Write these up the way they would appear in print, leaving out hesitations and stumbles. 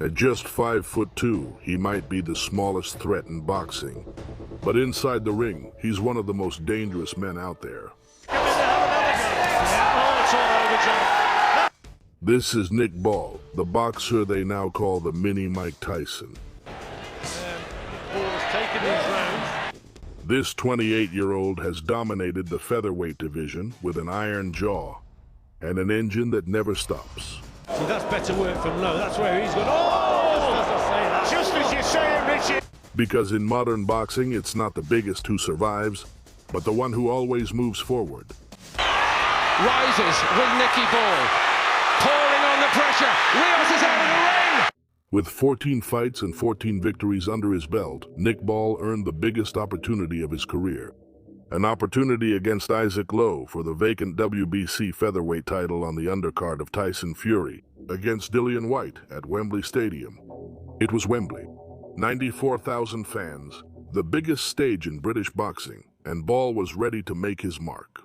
At just 5'2", he might be the smallest threat in boxing. But inside the ring, he's one of the most dangerous men out there. This is Nick Ball, the boxer they now call the mini Mike Tyson. This 28-year-old has dominated the featherweight division with an iron jaw and an engine that never stops. See, that's better work from Lowe. That's where he's gone. Oh! Just as you say it, Richie. Because in modern boxing, it's not the biggest who survives, but the one who always moves forward. Rises with Nicky Ball. Pouring on the pressure. Rios is out of the ring. With 14 fights and 14 victories under his belt, Nick Ball earned the biggest opportunity of his career. An opportunity against Isaac Lowe for the vacant WBC featherweight title on the undercard of Tyson Fury against Dillian Whyte at Wembley Stadium. It was Wembley. 94,000 fans, the biggest stage in British boxing, and Ball was ready to make his mark.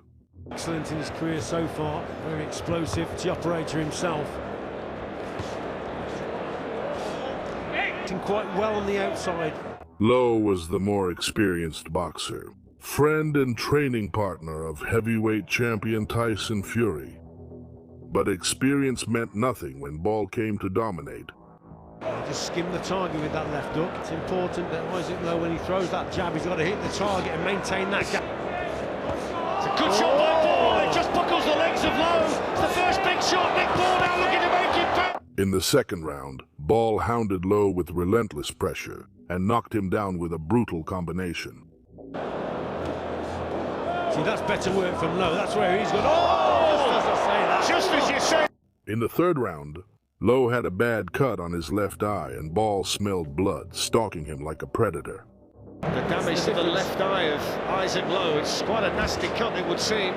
Excellent in his career so far, very explosive, the operator himself. Acting quite well on the outside. Lowe was the more experienced boxer, friend and training partner of heavyweight champion Tyson Fury. But experience meant nothing when Ball came to dominate. Just skim the target with that left hook. It's important that Isaac Lowe, when he throws that jab, he's got to hit the target and maintain that gap. It's a good shot by Ball. It just buckles the legs of Lowe. It's the first big shot. Nick Ball now looking to make it back. In the second round, Ball hounded Lowe with relentless pressure and knocked him down with a brutal combination. See, that's better work from Lowe. That's where he's gone. Oh! Just as you say. In the third round, Lowe had a bad cut on his left eye and Ball smelled blood, stalking him like a predator. The damage to the left eye of Isaac Lowe. It's quite a nasty cut, it would seem.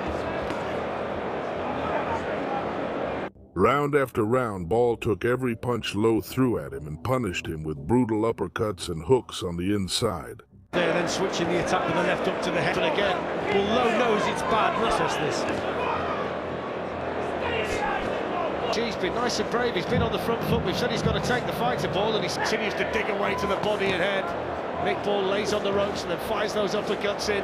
Round after round, Ball took every punch Lowe threw at him and punished him with brutal uppercuts and hooks on the inside. They're then switching the attack with the left hook to the head. And again, well, Lowe knows it's bad. That's this. He's been nice and brave. He's been on the front foot. We've said he's got to take the fight to Ball, and he continues to dig away to the body and head. Nick Ball lays on the ropes and then fires those uppercuts in.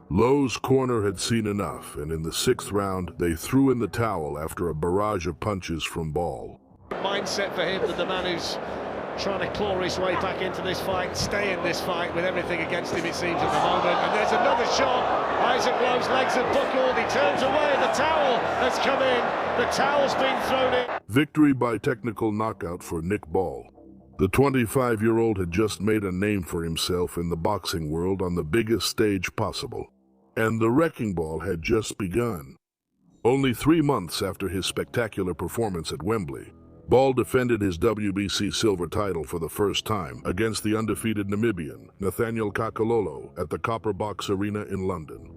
Lowe's corner had seen enough, and in the sixth round, they threw in the towel after a barrage of punches from Ball. Mindset for him, that the man who's trying to claw his way back into this fight, stay in this fight with everything against him, it seems, at the moment. And there's another shot. Isaac Lowe's legs are buckled. He turns away. The towel has come in. The towel's been thrown in. Victory by technical knockout for Nick Ball. The 25-year-old had just made a name for himself in the boxing world on the biggest stage possible. And the wrecking ball had just begun. Only 3 months after his spectacular performance at Wembley, Ball defended his WBC silver title for the first time against the undefeated Namibian, Nathaniel Kakololo, at the Copper Box Arena in London.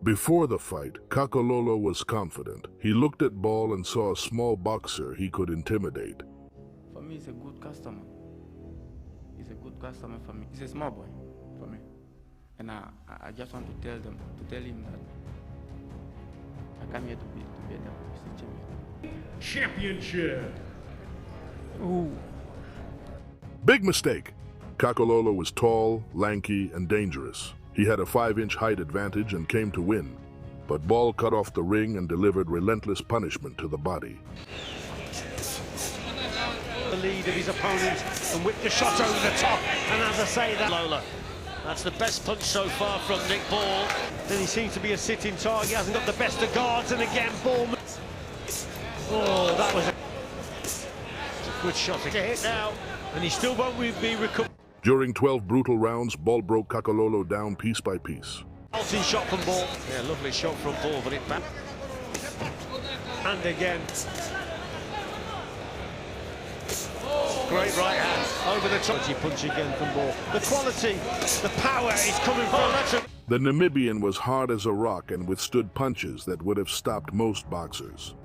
Before the fight, Kakololo was confident. He looked at Ball and saw a small boxer he could intimidate. For me, he's a good customer. He's a good customer for me. He's a small boy for me. And I just want to tell him that I come here to be a WBC champion. Championship. Ooh. Big mistake. Kakololo was tall, lanky, and dangerous. He had a 5-inch height advantage and came to win. But Ball cut off the ring and delivered relentless punishment to the body. The lead of his opponent and whipped the shot over the top. And as I say, that Lola. That's the best punch so far from Nick Ball. Then he seems to be a sitting target. He hasn't got the best of guards. And again, Ball. Oh, that was a good shot to hit now. And he still won't be recovered. During 12 brutal rounds, Ball broke Kakololo down piece by piece. Ulti shot from Ball. Yeah, lovely shot from Ball, but it back. And again. Great right hand over the top. Punch again from Ball. The quality, the power is coming from. The Namibian was hard as a rock and withstood punches that would have stopped most boxers.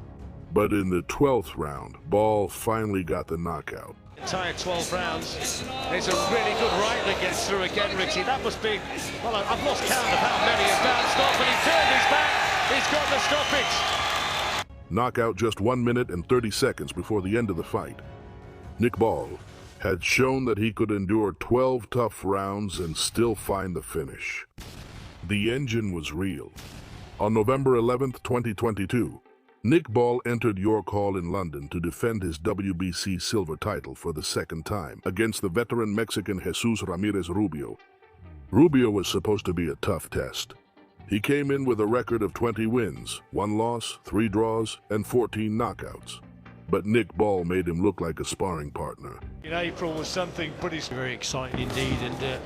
But in the 12th round, Ball finally got the knockout. Entire 12 rounds. There's a really good right that gets through again, Richie. That must be, well, I've lost count of how many have bounced off, and he turned his back. He's got the stoppage. Knockout just 1 minute and 30 seconds before the end of the fight. Nick Ball had shown that he could endure 12 tough rounds and still find the finish. The engine was real. On November 11th, 2022, Nick Ball entered York Hall in London to defend his WBC silver title for the second time against the veteran Mexican Jesus Ramirez Rubio. Rubio was supposed to be a tough test. He came in with a record of 20 wins, 1 loss, 3 draws, and 14 knockouts. But Nick Ball made him look like a sparring partner. In April was something pretty Very exciting indeed, and then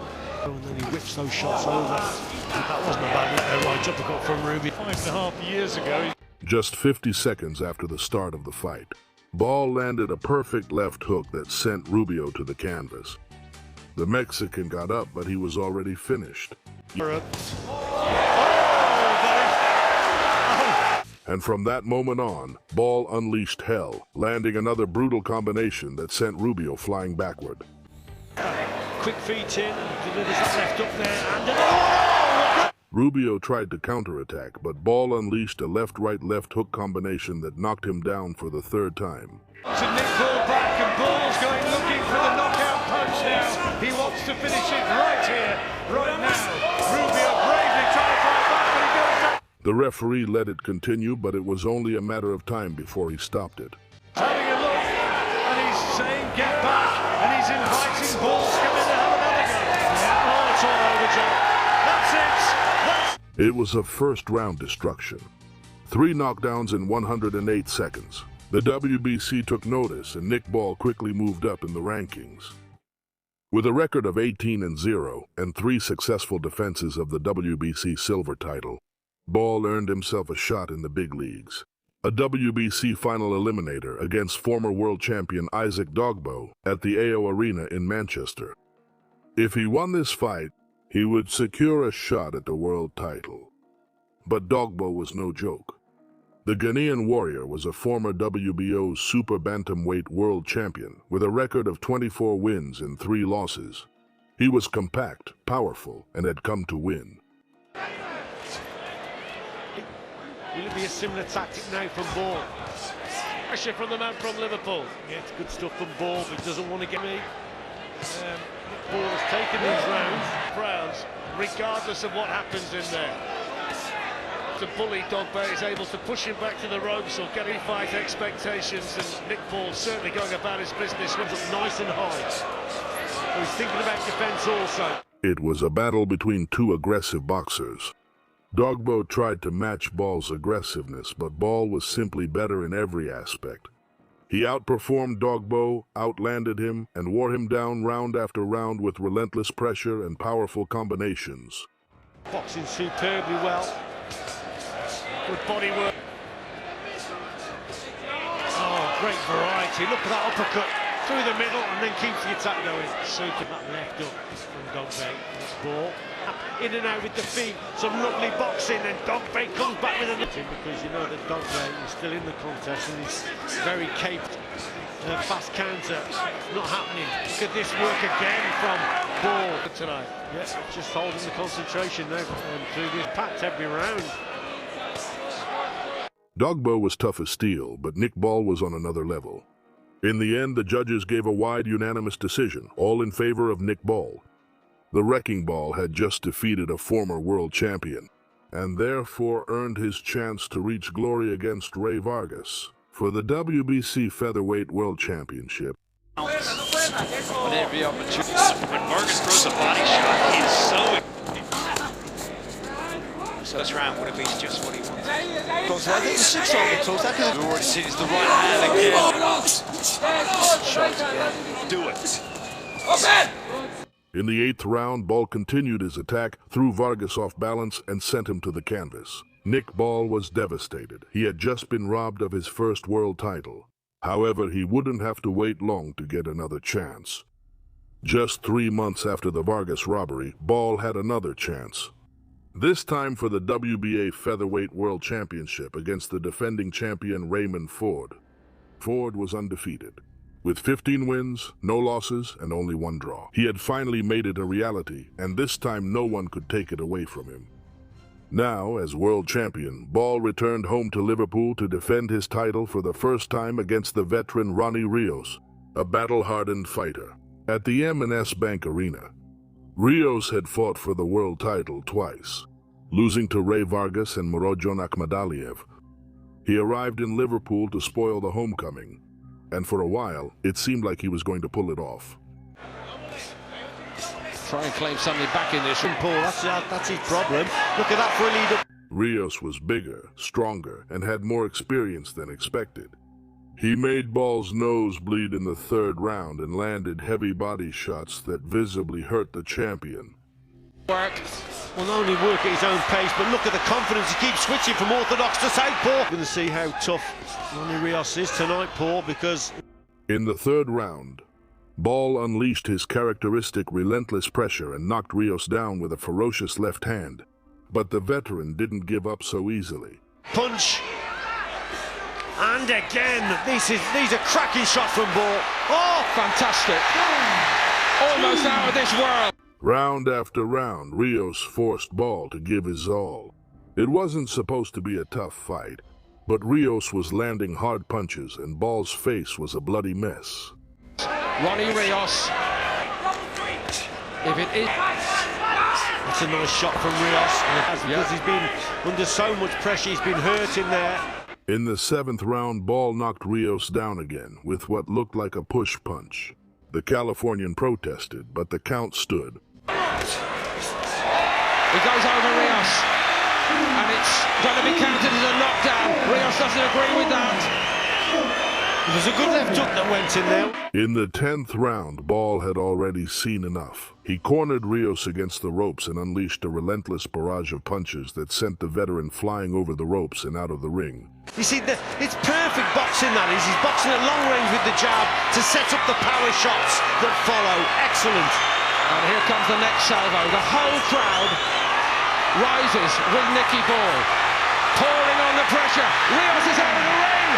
he whips those shots over. That wasn't a bad right uppercut from Rubio. 5.5 years ago. Just 50 seconds after the start of the fight, Ball landed a perfect left hook that sent Rubio to the canvas. The Mexican got up, but he was already finished. And from that moment on, Ball unleashed hell, landing another brutal combination that sent Rubio flying backward. Quick feet in, delivers that left up there, and Rubio tried to counterattack, but Ball unleashed a left-right-left hook combination that knocked him down for the 3rd time. To Nick Ball back, and Ball's going looking for the knockout punch now. He wants to finish it right here, right now. Rubio bravely trying to fight back, but he goes down. The referee let it continue, but it was only a matter of time before he stopped it. Having a look, and he's saying get back, and he's inviting Ball to come in and have another go. Oh, it's all over, John. That's it. It was a first-round destruction. 3 knockdowns in 108 seconds. The WBC took notice, and Nick Ball quickly moved up in the rankings. With a record of 18-0 and 3 successful defenses of the WBC silver title, Ball earned himself a shot in the big leagues. A WBC final eliminator against former world champion Isaac Dogboe at the AO Arena in Manchester. If he won this fight, he would secure a shot at the world title. But Dogboe was no joke. The Ghanaian warrior was a former WBO super bantamweight world champion with a record of 24 wins and 3 losses. He was compact, powerful, and had come to win. will it be a similar tactic now from Ball? Pressure from the man from Liverpool. Yeah, it's good stuff from Ball, but he doesn't want to get me. Ball has taken these rounds, regardless of what happens in there. The bully Dogboe is able to push him back to the ropes or get him fight expectations, and Nick Ball certainly going about his business. Comes up nice and high. So he's thinking about defence also. It was a battle between 2 aggressive boxers. Dogboe tried to match Ball's aggressiveness, but Ball was simply better in every aspect. He outperformed Dogboe, outlanded him, and wore him down round after round with relentless pressure and powerful combinations. Boxing superbly well. Good body work. Oh, great variety. Look at that uppercut through the middle and then keeps the attack going. Super that left up from Dogboe. Ball in and out with the feet. Some lovely boxing, and Dogboe comes back with another. Because you know that Dogboe is still in the contest and he's very capable. Fast counter, not happening. Look at this work again from Ball tonight. Yeah, just holding the concentration now through this packed every round. Dogboe was tough as steel, but Nick Ball was on another level. In the end, the judges gave a wide unanimous decision, all in favor of Nick Ball. The Wrecking Ball had just defeated a former world champion, and therefore earned his chance to reach glory against Ray Vargas for the WBC Featherweight World Championship. Every opportunity. When Vargas throws a body shot, he's so... So this round would have been just what he wanted. I think the 6 on the toes, that could have... Already seen the right hand again. Shot again. Do it. In the 8th round, Ball continued his attack, threw Vargas off balance, and sent him to the canvas. Nick Ball was devastated. He had just been robbed of his first world title. However, he wouldn't have to wait long to get another chance. Just 3 months after the Vargas robbery, Ball had another chance. This time for the WBA Featherweight World Championship against the defending champion Raymond Ford. Ford was undefeated, with 15 wins, no losses, and only 1 draw. He had finally made it a reality, and this time no one could take it away from him. Now, as world champion, Ball returned home to Liverpool to defend his title for the first time against the veteran Ronnie Rios. a battle-hardened fighter. At the M&S Bank Arena, Rios had fought for the world title twice, losing to Ray Vargas and Murodjon Akhmadaliev. He arrived in Liverpool to spoil the homecoming, and for a while, it seemed like he was going to pull it off. Try and claim something back in this. Paul, that's his problem. Look at that for a lead-up. Rios was bigger, stronger, and had more experience than expected. He made Ball's nose bleed in the third round and landed heavy body shots that visibly hurt the champion. Will only work at his own pace, but look at the confidence. He keeps switching from orthodox to southpaw. We're going to see how tough Ronnie Rios is tonight, Paul, because... In the third round, Ball unleashed his characteristic relentless pressure and knocked Rios down with a ferocious left hand. But the veteran didn't give up so easily. Punch. And again, these are cracking shots from Ball. Oh, Fantastic. Almost out of this world. Round after round, Rios forced Ball to give his all. It wasn't supposed to be a tough fight, but Rios was landing hard punches and Ball's face was a bloody mess. Ronnie Rios. If it is... That's a nice shot from Rios, because he's been under so much pressure, he's been hurt in there. In the seventh round, Ball knocked Rios down again with what looked like a push punch. The Californian protested, but the count stood. He goes over Rios, and it's going to be counted as a knockdown. Rios doesn't agree with that. There's a good left hook that went in there. In the 10th round, Ball had already seen enough. He cornered Rios against the ropes and unleashed a relentless barrage of punches that sent the veteran flying over the ropes and out of the ring. You see, it's perfect boxing, that is. He's boxing at long range with the jab to set up the power shots that follow. Excellent. And here comes the next salvo. The whole crowd rises with Nicky Ball. Pouring on the pressure. Rios is out of the ring.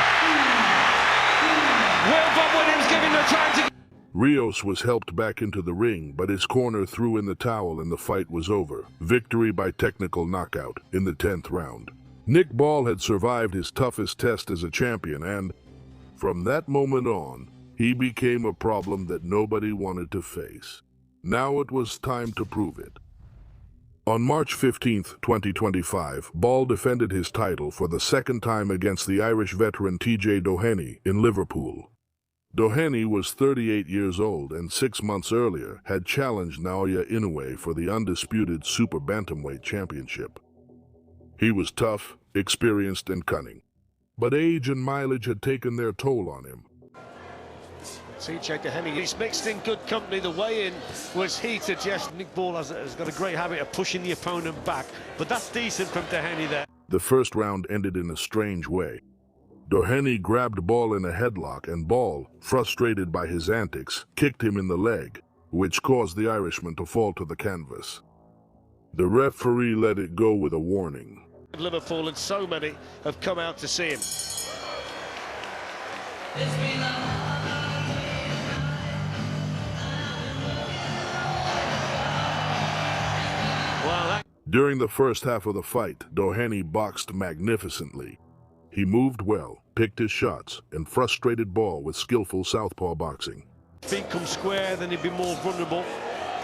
Will Bob Williams give him the time to... Rios was helped back into the ring, but his corner threw in the towel and the fight was over. Victory by technical knockout in the 10th round. Nick Ball had survived his toughest test as a champion, and from that moment on, he became a problem that nobody wanted to face. Now it was time to prove it. On March 15, 2025, Ball defended his title for the second time against the Irish veteran TJ Doheny in Liverpool. Doheny was 38 years old and 6 months earlier had challenged Naoya Inoue for the undisputed Super Bantamweight Championship. He was tough, experienced, and cunning, but age and mileage had taken their toll on him. TJ Doheny, he's mixed in good company. The weigh-in was heated. Yes, Nick Ball has got a great habit of pushing the opponent back, but that's decent from Doheny there. The first round ended in a strange way. Doheny grabbed Ball in a headlock, and Ball, frustrated by his antics, kicked him in the leg, which caused the Irishman to fall to the canvas. The referee let it go with a warning. Liverpool, and so many have come out to see him. During the first half of the fight, Doheny boxed magnificently. He moved well, picked his shots, and frustrated Ball with skillful southpaw boxing. Feet come square, then he'd be more vulnerable.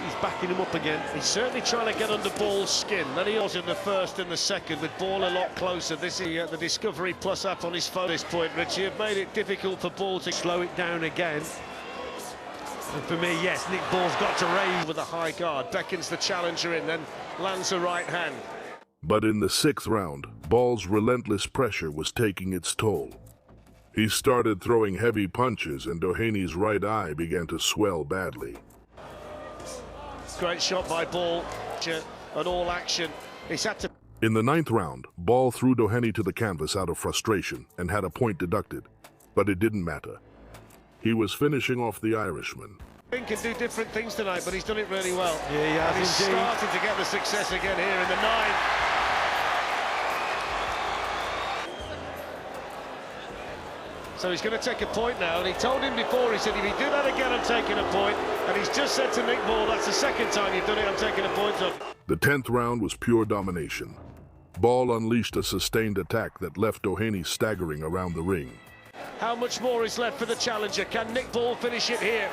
He's backing him up again. He's certainly trying to get under Ball's skin. Then he was in the first and the second, with Ball a lot closer. This is the Discovery Plus app on his phone at this point, Richie. Have made it difficult for Ball to slow it down again. And for me, yes, Nick Ball's got to raise with a high guard. Beckons the challenger in, then lands a right hand. But in the 6th round, Ball's relentless pressure was taking its toll. He started throwing heavy punches, and Doheny's right eye began to swell badly. Great shot by Ball, and all action. He's had to... In the 9th round, Ball threw Doheny to the canvas out of frustration and had a point deducted, but it didn't matter. He was finishing off the Irishman. He can do different things tonight, but he's done it really well. Yeah, he has and he's indeed. starting to get the success again here in the 9th. So he's going to take a point now, and he told him before, he said, if you do that again, I'm taking a point. And he's just said to Nick Ball, that's the second time you've done it, I'm taking a point off. The 10th round was pure domination. Ball unleashed a sustained attack that left Doheny staggering around the ring. How much more is left for the challenger? Can Nick Ball finish it here?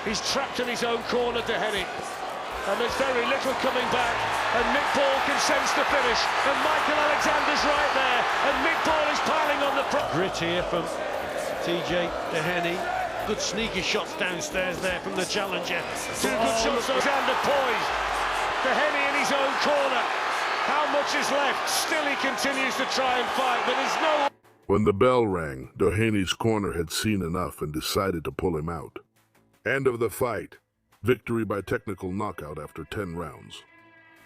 He's trapped in his own corner, Dehenny. And there's very little coming back. And Nick Ball can sense the finish. And Michael Alexander's right there. And Nick Ball is piling on the Grit here from TJ Dehenny. Good sneaky shots downstairs there from the challenger. Two good shots. Alexander poised. Dehenny in his own corner. How much is left? Still he continues to try and fight, but there's no... When the bell rang, Dohany's corner had seen enough and decided to pull him out. End of the fight. Victory by technical knockout after 10 rounds.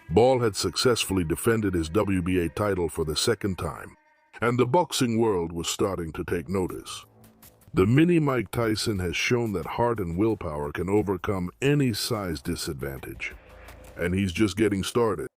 Ball had successfully defended his WBA title for the second time, and the boxing world was starting to take notice. The mini Mike Tyson has shown that heart and willpower can overcome any size disadvantage, and he's just getting started.